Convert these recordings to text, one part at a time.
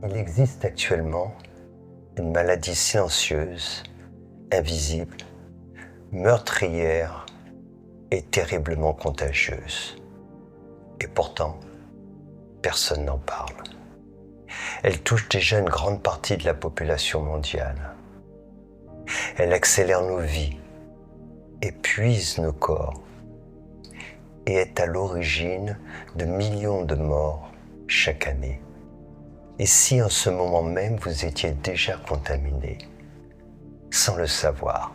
Il existe actuellement une maladie silencieuse, invisible, meurtrière et terriblement contagieuse. Et pourtant, personne n'en parle. Elle touche déjà une grande partie de la population mondiale. Elle accélère nos vies, épuise nos corps et est à l'origine de millions de morts chaque année. Et si en ce moment même vous étiez déjà contaminé, sans le savoir?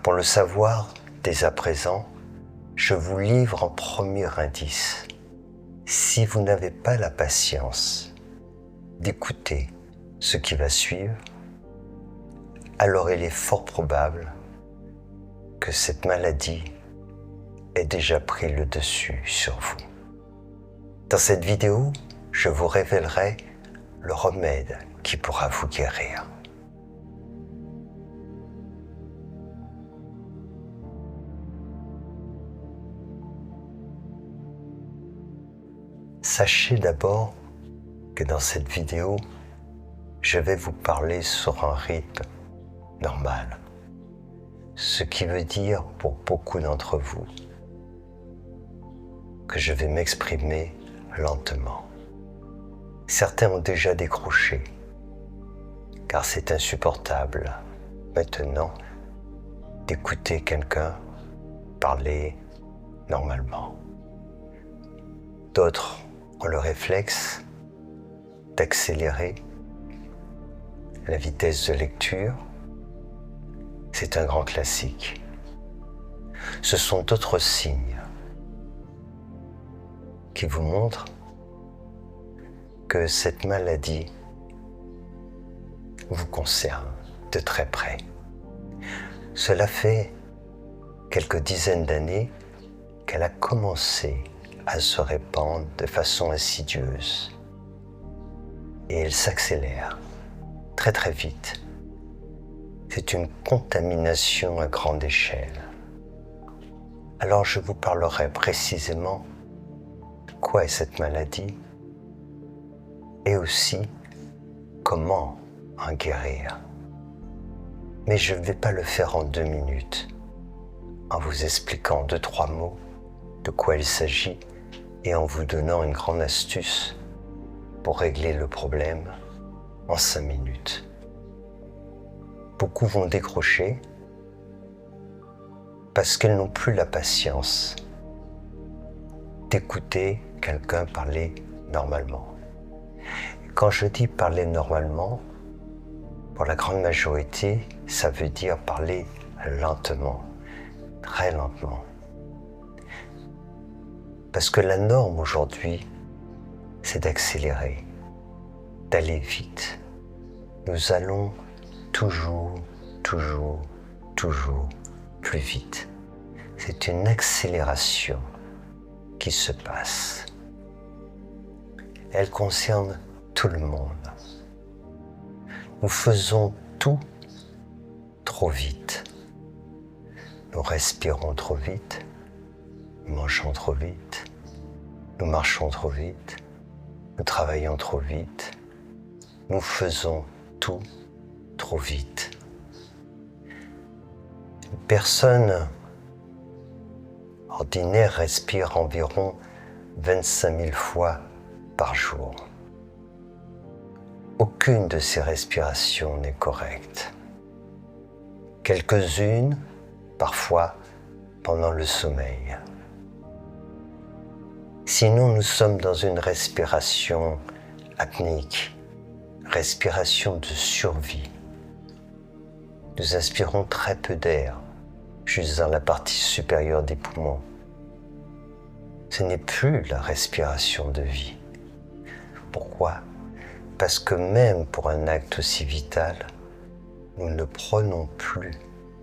Pour le savoir, dès à présent, je vous livre un premier indice. Si vous n'avez pas la patience d'écouter ce qui va suivre, alors il est fort probable que cette maladie ait déjà pris le dessus sur vous. Dans cette vidéo, je vous révélerai le remède qui pourra vous guérir. Sachez d'abord que dans cette vidéo, je vais vous parler sur un rythme normal. Ce qui veut dire pour beaucoup d'entre vous que je vais m'exprimer lentement. Certains ont déjà décroché, car c'est insupportable maintenant d'écouter quelqu'un parler normalement. D'autres ont le réflexe d'accélérer la vitesse de lecture. C'est un grand classique. Ce sont d'autres signes qui vous montrent que cette maladie vous concerne de très près. Cela fait quelques dizaines d'années qu'elle a commencé à se répandre de façon insidieuse. Et elle s'accélère très très vite. C'est une contamination à grande échelle. Alors je vous parlerai précisément de quoi est cette maladie et aussi comment en guérir. Mais je ne vais pas le faire en 2 minutes, en vous expliquant 2-3 mots de quoi il s'agit et en vous donnant une grande astuce pour régler le problème en 5 minutes. Beaucoup vont décrocher parce qu'elles n'ont plus la patience d'écouter quelqu'un parler normalement. Quand je dis parler normalement, pour la grande majorité, ça veut dire parler lentement, très lentement. Parce que la norme aujourd'hui, c'est d'accélérer, d'aller vite. Nous allons toujours plus vite. C'est une accélération qui se passe. Elle concerne tout le monde. Nous faisons tout trop vite. Nous respirons trop vite, nous mangeons trop vite, nous marchons trop vite, nous travaillons trop vite, nous faisons tout trop vite. Une personne ordinaire respire environ 25 000 fois par jour. Aucune de ces respirations n'est correcte. Quelques-unes, parfois, pendant le sommeil. Sinon, nous sommes dans une respiration apnique, respiration de survie. Nous inspirons très peu d'air, juste dans la partie supérieure des poumons. Ce n'est plus la respiration de vie. Pourquoi ? Parce que même pour un acte aussi vital, nous ne prenons plus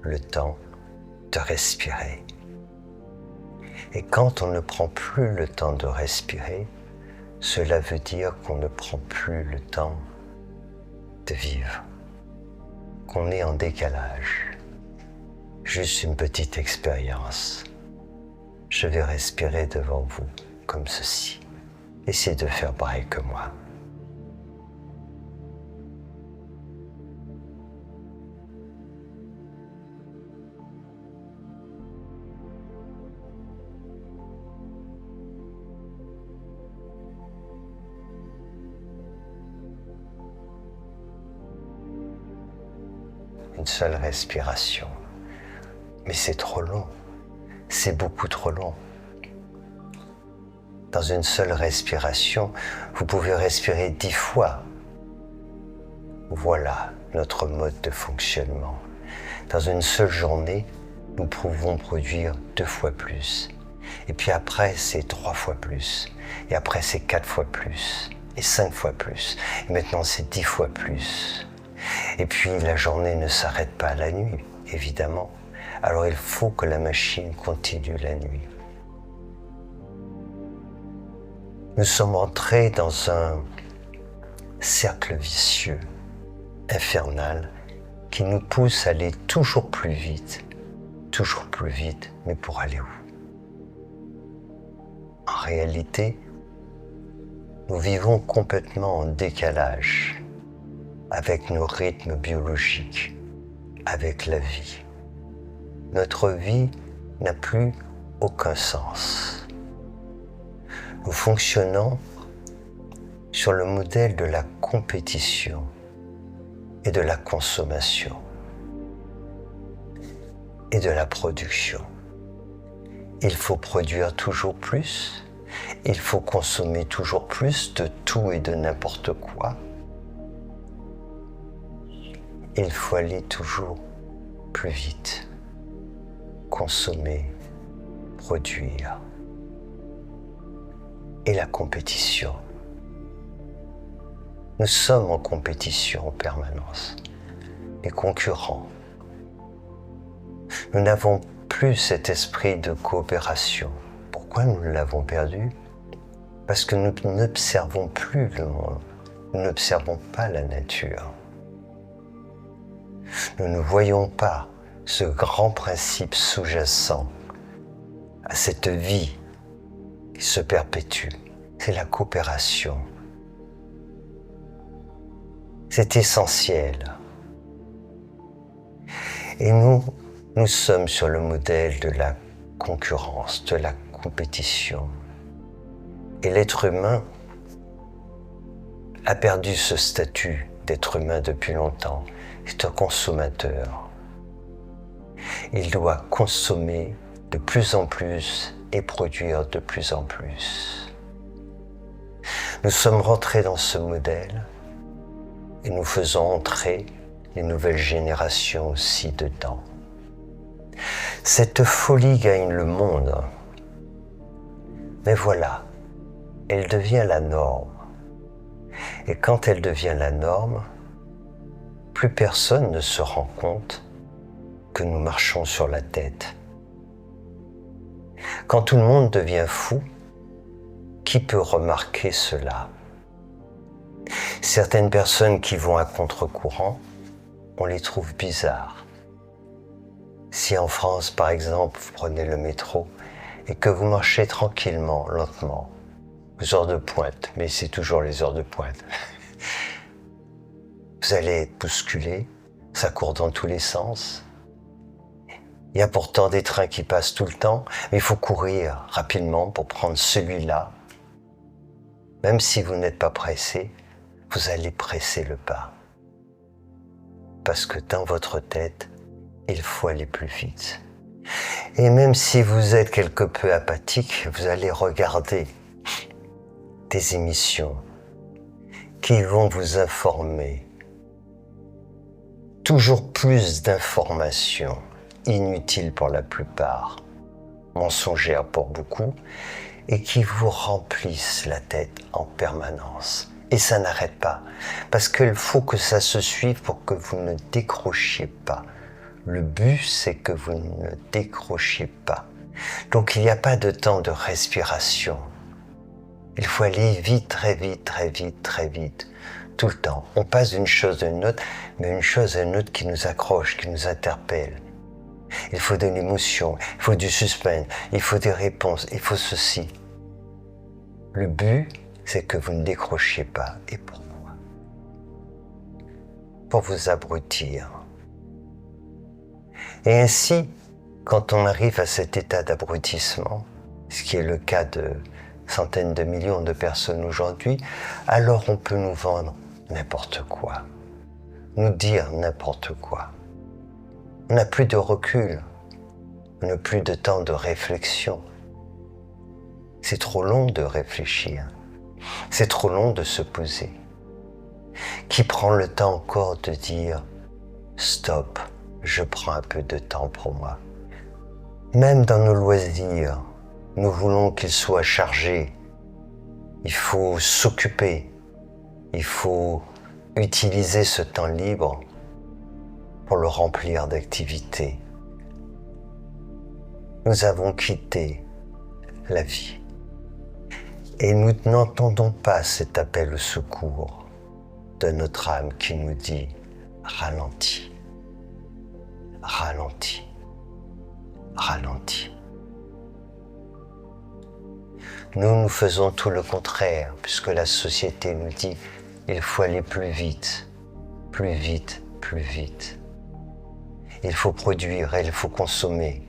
le temps de respirer. Et quand on ne prend plus le temps de respirer, cela veut dire qu'on ne prend plus le temps de vivre, qu'on est en décalage. Juste une petite expérience. Je vais respirer devant vous comme ceci. Essayez de faire pareil que moi. une seule respiration. Mais c'est trop long, c'est beaucoup trop long. Dans une seule respiration, vous pouvez respirer 10 fois. Voilà notre mode de fonctionnement. Dans une seule journée, nous pouvons produire 2 fois plus. Et puis après, c'est 3 fois plus. Et après, c'est 4 fois plus. Et 5 fois plus. Et maintenant, c'est 10 fois plus. Et puis, la journée ne s'arrête pas à la nuit, évidemment. Alors, il faut que la machine continue la nuit. Nous sommes entrés dans un cercle vicieux, infernal, qui nous pousse à aller toujours plus vite, mais pour aller où? En réalité, nous vivons complètement en décalage avec nos rythmes biologiques, avec la vie. Notre vie n'a plus aucun sens. Nous fonctionnons sur le modèle de la compétition et de la consommation et de la production. Il faut produire toujours plus, il faut consommer toujours plus de tout et de n'importe quoi. Il faut aller toujours plus vite, consommer, produire. Et la compétition. Nous sommes en compétition en permanence, les concurrents. Nous n'avons plus cet esprit de coopération. Pourquoi nous l'avons perdu? Parce que nous n'observons plus le monde, nous n'observons pas la nature. Nous ne voyons pas ce grand principe sous-jacent à cette vie qui se perpétue. C'est la coopération. C'est essentiel. Et nous sommes sur le modèle de la concurrence, de la compétition. Et l'être humain a perdu ce statut d'être humain depuis longtemps. C'est un consommateur. Il doit consommer de plus en plus et produire de plus en plus. Nous sommes rentrés dans ce modèle et nous faisons entrer les nouvelles générations aussi dedans. Cette folie gagne le monde. Mais voilà, elle devient la norme. Et quand elle devient la norme, plus personne ne se rend compte que nous marchons sur la tête. Quand tout le monde devient fou, qui peut remarquer cela? Certaines personnes qui vont à contre-courant, on les trouve bizarres. Si en France, par exemple, vous prenez le métro et que vous marchez tranquillement, lentement, aux heures de pointe, mais c'est toujours les heures de pointe, vous allez être bousculé, ça court dans tous les sens. Il y a pourtant des trains qui passent tout le temps, mais il faut courir rapidement pour prendre celui-là. Même si vous n'êtes pas pressé, vous allez presser le pas. Parce que dans votre tête, il faut aller plus vite. Et même si vous êtes quelque peu apathique, vous allez regarder des émissions qui vont vous informer. Toujours plus d'informations, inutiles pour la plupart, mensongères pour beaucoup, et qui vous remplissent la tête en permanence. Et ça n'arrête pas, parce qu'il faut que ça se suive pour que vous ne décrochiez pas. Le but, c'est que vous ne décrochiez pas. Donc il n'y a pas de temps de respiration. Il faut aller vite, très vite, très vite, très vite, tout le temps. On passe d'une chose à une autre, mais une chose à une autre qui nous accroche, qui nous interpelle. Il faut de l'émotion, il faut du suspense, il faut des réponses, il faut ceci. Le but, c'est que vous ne décrochiez pas. Et pourquoi? Pour vous abrutir. Et ainsi, quand on arrive à cet état d'abrutissement, ce qui est le cas de centaines de millions de personnes aujourd'hui, alors on peut nous vendre n'importe quoi, nous dire n'importe quoi. On n'a plus de recul, on n'a plus de temps de réflexion. C'est trop long de réfléchir, c'est trop long de se poser. Qui prend le temps encore de dire « Stop, je prends un peu de temps pour moi ». Même dans nos loisirs, nous voulons qu'ils soient chargés. Il faut s'occuper, il faut utiliser ce temps libre pour le remplir d'activités. Nous avons quitté la vie et nous n'entendons pas cet appel au secours de notre âme qui nous dit « ralentis, ralentis, ralentis ». Nous faisons tout le contraire, puisque la société nous dit il faut aller plus vite, plus vite, plus vite. Il faut produire, il faut consommer.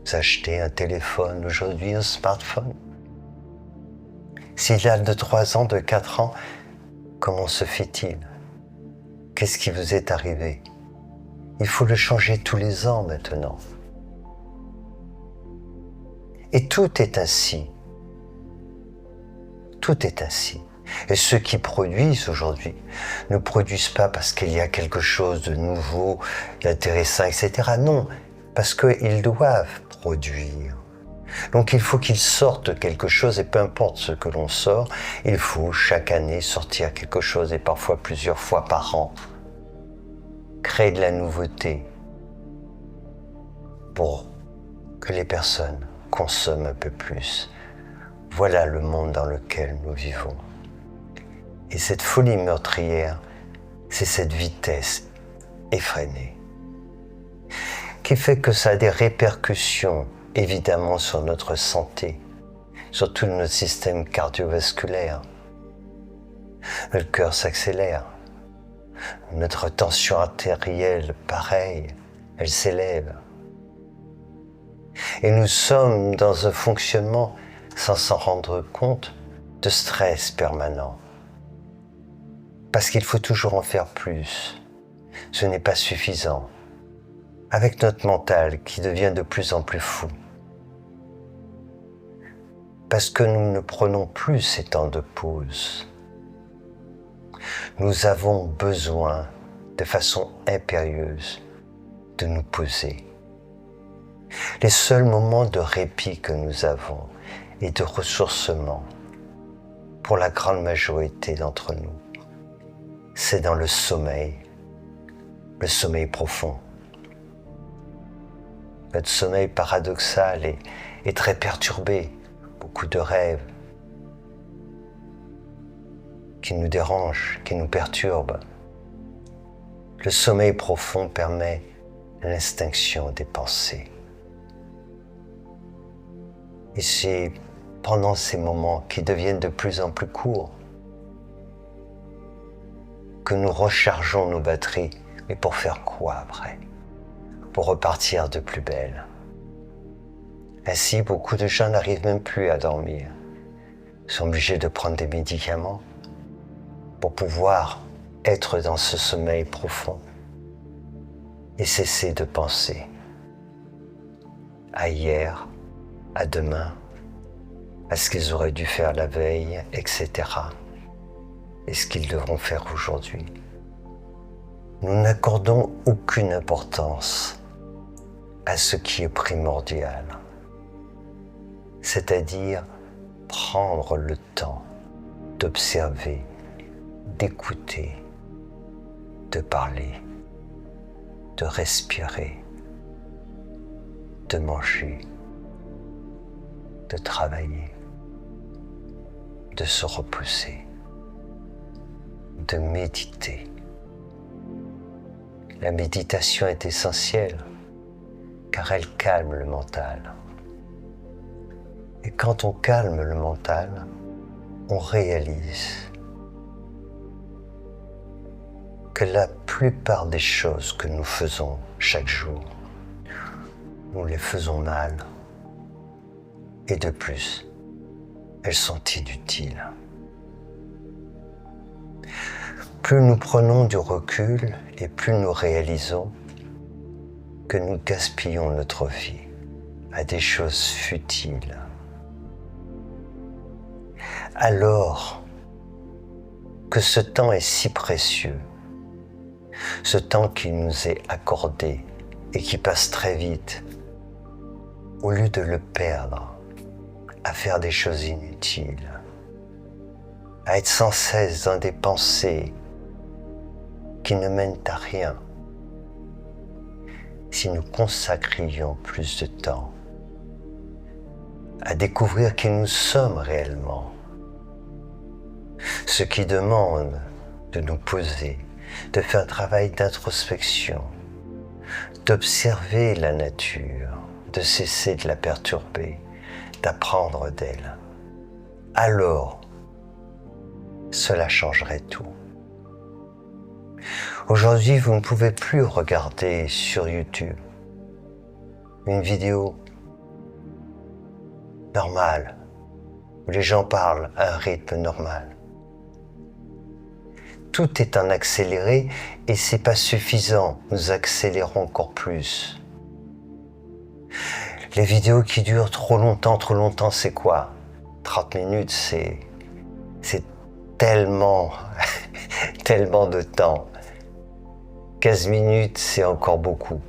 Vous achetez un téléphone aujourd'hui, un smartphone. S'il a de 3 ans, de 4 ans, comment se fait-il? Qu'est-ce qui vous est arrivé? Il faut le changer tous les ans maintenant. Et tout est ainsi. Tout est ainsi. Et ceux qui produisent aujourd'hui ne produisent pas parce qu'il y a quelque chose de nouveau, d'intéressant, etc. Non, parce qu'ils doivent produire. Donc il faut qu'ils sortent quelque chose, et peu importe ce que l'on sort, il faut chaque année sortir quelque chose, et parfois plusieurs fois par an. Créer de la nouveauté pour que les personnes consomment un peu plus. Voilà le monde dans lequel nous vivons. Et cette folie meurtrière, c'est cette vitesse effrénée qui fait que ça a des répercussions évidemment sur notre santé, sur tout notre système cardiovasculaire. Le cœur s'accélère, notre tension artérielle, pareil, elle s'élève. Et nous sommes dans un fonctionnement, sans s'en rendre compte, de stress permanent. Parce qu'il faut toujours en faire plus. Ce n'est pas suffisant. Avec notre mental qui devient de plus en plus fou. Parce que nous ne prenons plus ces temps de pause. Nous avons besoin, de façon impérieuse, de nous poser. Les seuls moments de répit que nous avons et de ressourcement, pour la grande majorité d'entre nous, c'est dans le sommeil profond. Notre sommeil paradoxal est très perturbé, beaucoup de rêves qui nous dérangent, qui nous perturbent. Le sommeil profond permet l'extinction des pensées. Et c'est pendant ces moments qui deviennent de plus en plus courts que nous rechargeons nos batteries. Mais pour faire quoi après? Pour repartir de plus belle. Ainsi, beaucoup de gens n'arrivent même plus à dormir. Ils sont obligés de prendre des médicaments pour pouvoir être dans ce sommeil profond et cesser de penser à hier, à demain, à ce qu'ils auraient dû faire la veille, etc. et ce qu'ils devront faire aujourd'hui. Nous n'accordons aucune importance à ce qui est primordial, c'est-à-dire prendre le temps d'observer, d'écouter, de parler, de respirer, de manger, de travailler, de se reposer, de méditer. La méditation est essentielle car elle calme le mental. Et quand on calme le mental, on réalise que la plupart des choses que nous faisons chaque jour, nous les faisons mal. Et de plus, elles sont inutiles. Plus nous prenons du recul et plus nous réalisons que nous gaspillons notre vie à des choses futiles. Alors que ce temps est si précieux, ce temps qui nous est accordé et qui passe très vite, au lieu de le perdre à faire des choses inutiles, à être sans cesse dans des pensées qui ne mènent à rien, si nous consacrions plus de temps à découvrir qui nous sommes réellement, ce qui demande de nous poser, de faire un travail d'introspection, d'observer la nature, de cesser de la perturber, d'apprendre d'elle, alors cela changerait tout. Aujourd'hui, vous ne pouvez plus regarder sur YouTube une vidéo normale où les gens parlent à un rythme normal. Tout est en accéléré et c'est pas suffisant. Nous accélérons encore plus. Les vidéos qui durent trop longtemps, c'est quoi? 30 minutes, c'est tellement, tellement de temps. 15 minutes, c'est encore beaucoup.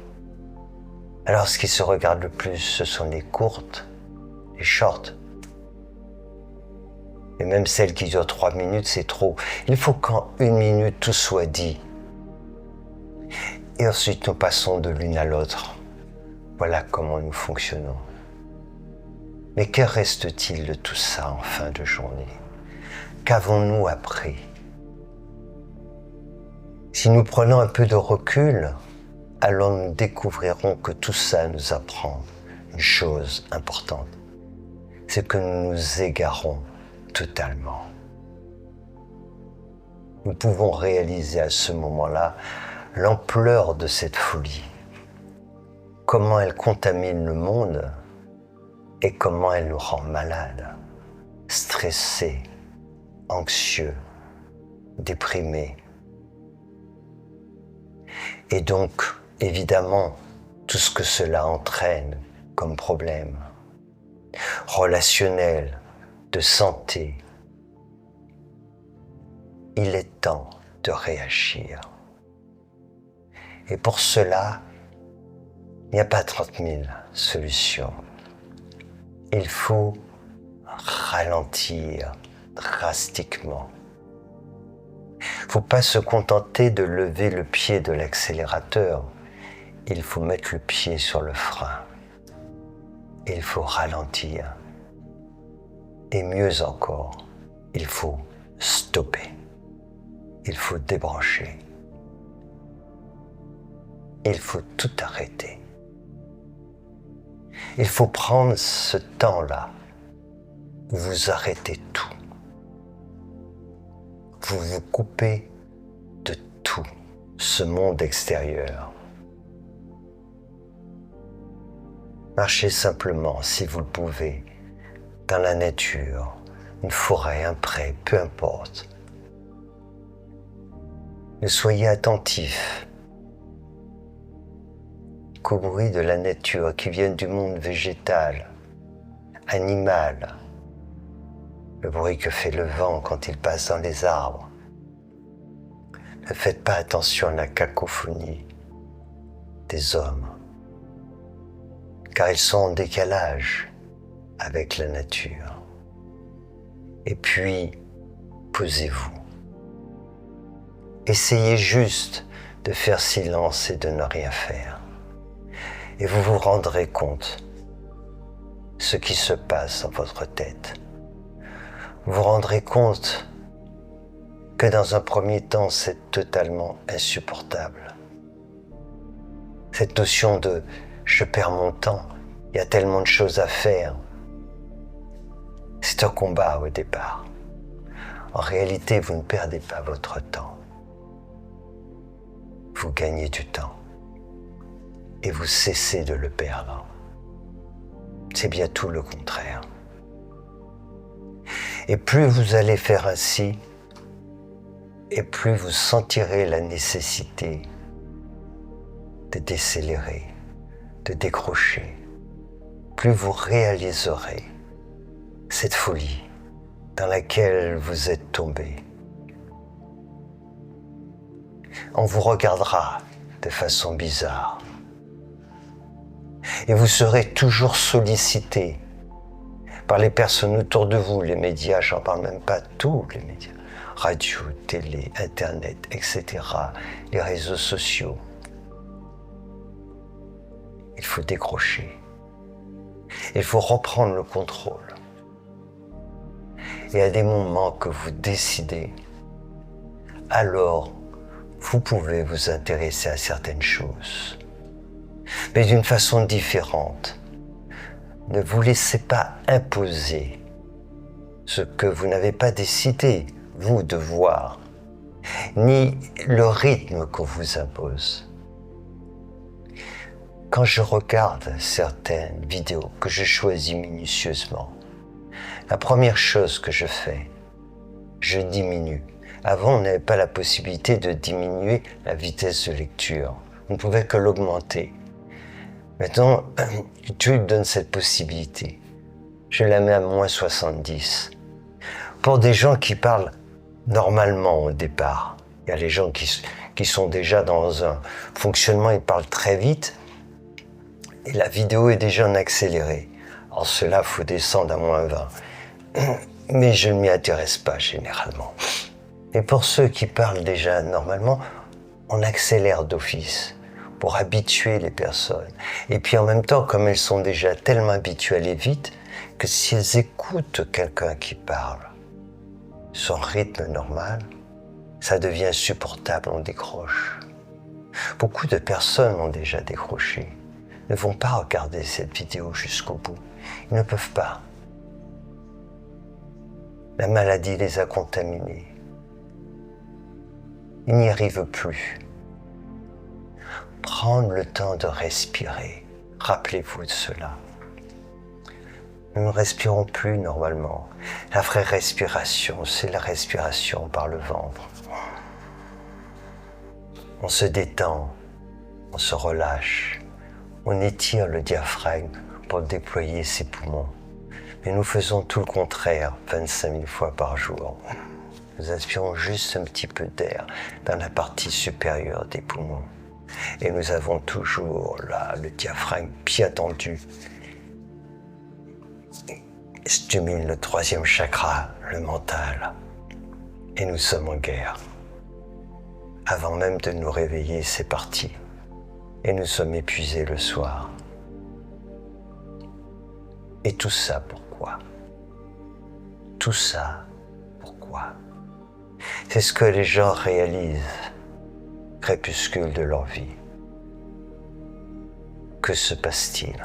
Alors ce qui se regarde le plus, ce sont les courtes, les shorts. Et même celles qui durent 3 minutes, c'est trop. Il faut qu'en 1 minute, tout soit dit. Et ensuite, nous passons de l'une à l'autre. Voilà comment nous fonctionnons. Mais que reste-t-il de tout ça en fin de journée? Qu'avons-nous appris? Si nous prenons un peu de recul, alors nous découvrirons que tout ça nous apprend une chose importante. C'est que nous nous égarons totalement. Nous pouvons réaliser à ce moment-là l'ampleur de cette folie, comment elle contamine le monde et comment elle nous rend malades, stressés, anxieux, déprimés. Et donc, évidemment, tout ce que cela entraîne comme problème relationnel, de santé. Il est temps de réagir. Et pour cela, il n'y a pas 30 000 solutions. Il faut ralentir drastiquement. Il ne faut pas se contenter de lever le pied de l'accélérateur. Il faut mettre le pied sur le frein. Il faut ralentir. Et mieux encore, il faut stopper. Il faut débrancher. Il faut tout arrêter. Il faut prendre ce temps-là où vous arrêtez tout. Vous vous coupez de tout ce monde extérieur. Marchez simplement, si vous le pouvez, dans la nature, une forêt, un pré, peu importe. Ne soyez attentifs qu'aux bruits de la nature qui viennent du monde végétal, animal, le bruit que fait le vent quand il passe dans les arbres. Ne faites pas attention à la cacophonie des hommes, car ils sont en décalage avec la nature. Et puis, posez-vous. Essayez juste de faire silence et de ne rien faire. Et vous vous rendrez compte ce qui se passe dans votre tête. Vous vous rendrez compte que dans un premier temps, c'est totalement insupportable. Cette notion de « je perds mon temps », il y a tellement de choses à faire. C'est un combat au départ. En réalité, vous ne perdez pas votre temps. Vous gagnez du temps. Et vous cessez de le perdre. C'est bien tout le contraire. Et plus vous allez faire ainsi, et plus vous sentirez la nécessité de décélérer, de décrocher, plus vous réaliserez cette folie dans laquelle vous êtes tombé. On vous regardera de façon bizarre et vous serez toujours sollicité par les personnes autour de vous, les médias, j'en parle même pas, tous les médias, radio, télé, internet, etc., les réseaux sociaux. Il faut décrocher. Il faut reprendre le contrôle. Et à des moments que vous décidez, alors vous pouvez vous intéresser à certaines choses, mais d'une façon différente. Ne vous laissez pas imposer ce que vous n'avez pas décidé, vous, de voir, ni le rythme qu'on vous impose. Quand je regarde certaines vidéos que je choisis minutieusement, la première chose que je fais, je diminue. Avant, on n'avait pas la possibilité de diminuer la vitesse de lecture. On ne pouvait que l'augmenter. Maintenant, YouTube donne cette possibilité. Je la mets à moins 70. Pour des gens qui parlent normalement au départ, il y a les gens qui sont déjà dans un fonctionnement, ils parlent très vite, et la vidéo est déjà en accéléré. Alors cela, il faut descendre à moins 20. Mais je ne m'y intéresse pas généralement. Et pour ceux qui parlent déjà normalement, on accélère d'office pour habituer les personnes. Et puis en même temps, comme elles sont déjà tellement habituées à aller vite, que si elles écoutent quelqu'un qui parle, son rythme normal, ça devient insupportable, on décroche. Beaucoup de personnes ont déjà décroché, ne vont pas regarder cette vidéo jusqu'au bout. Ils ne peuvent pas. La maladie les a contaminés. Ils n'y arrivent plus. Prendre le temps de respirer. Rappelez-vous de cela. Nous ne respirons plus normalement. La vraie respiration, c'est la respiration par le ventre. On se détend, on se relâche, on étire le diaphragme pour déployer ses poumons. Mais nous faisons tout le contraire 25 000 fois par jour. Nous inspirons juste un petit peu d'air dans la partie supérieure des poumons. Et nous avons toujours là le diaphragme bien tendu. Stimule le troisième chakra, le mental. Et nous sommes en guerre. Avant même de nous réveiller, c'est parti. Et nous sommes épuisés le soir. Et tout ça pourquoi? Tout ça pourquoi? C'est ce que les gens réalisent, crépuscule de leur vie. Que se passe-t-il?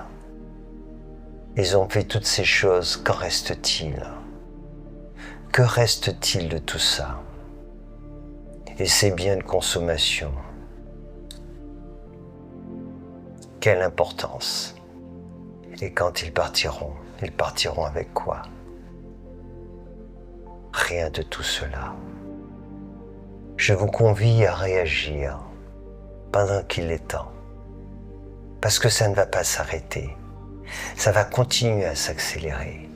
Ils ont fait toutes ces choses, qu'en reste-t-il? Que reste-t-il de tout ça? Et ces biens de consommation, quelle importance? Et quand ils partiront avec quoi? Rien de tout cela. Je vous convie à réagir pendant qu'il est temps. Parce que ça ne va pas s'arrêter. Ça va continuer à s'accélérer.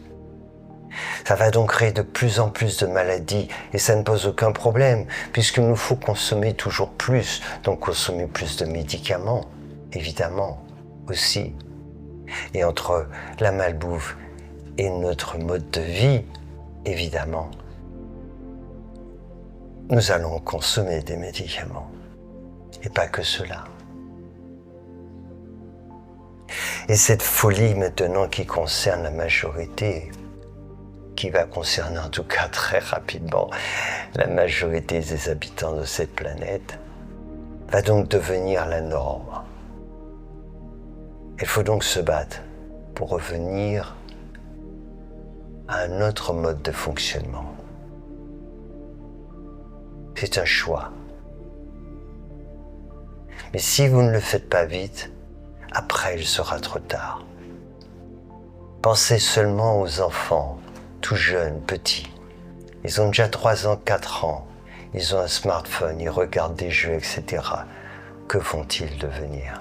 Ça va donc créer de plus en plus de maladies et ça ne pose aucun problème puisqu'il nous faut consommer toujours plus, donc consommer plus de médicaments, évidemment, aussi. Et entre la malbouffe et notre mode de vie, évidemment, nous allons consommer des médicaments. Et pas que cela. Et cette folie maintenant qui concerne la majorité, qui va concerner en tout cas très rapidement la majorité des habitants de cette planète, va donc devenir la norme. Il faut donc se battre pour revenir à un autre mode de fonctionnement. C'est un choix. Mais si vous ne le faites pas vite, après il sera trop tard. Pensez seulement aux enfants, tout jeunes, petits. Ils ont déjà 3 ans, 4 ans. Ils ont un smartphone, ils regardent des jeux, etc. Que vont-ils devenir?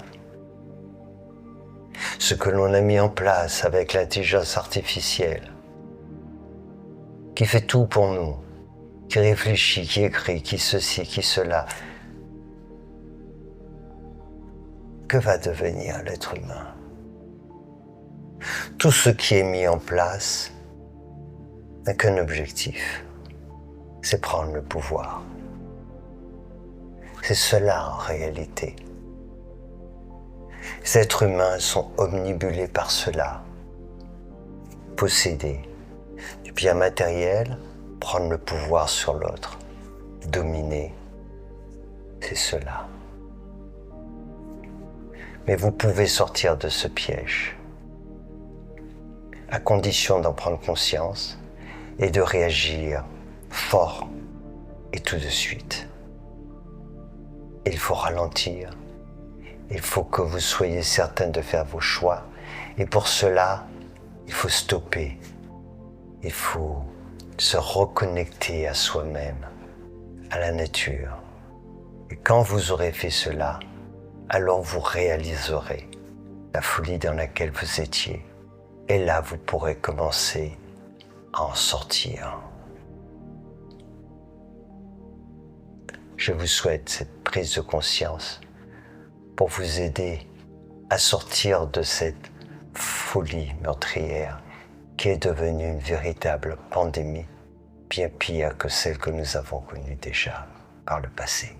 Ce que l'on a mis en place avec l'intelligence artificielle, qui fait tout pour nous, qui réfléchit, qui écrit, qui ceci, qui cela, que va devenir l'être humain? Tout ce qui est mis en place n'a qu'un objectif, c'est prendre le pouvoir. C'est cela en réalité. Les êtres humains sont omnibulés par cela. Posséder du bien matériel, prendre le pouvoir sur l'autre, dominer, c'est cela. Mais vous pouvez sortir de ce piège, à condition d'en prendre conscience et de réagir fort et tout de suite. Il faut ralentir, il faut que vous soyez certain de faire vos choix et pour cela, il faut stopper, il faut se reconnecter à soi-même, à la nature. Et quand vous aurez fait cela, alors vous réaliserez la folie dans laquelle vous étiez. Et là, vous pourrez commencer à en sortir. Je vous souhaite cette prise de conscience pour vous aider à sortir de cette folie meurtrière qui est devenue une véritable pandémie, bien pire que celle que nous avons connue déjà par le passé.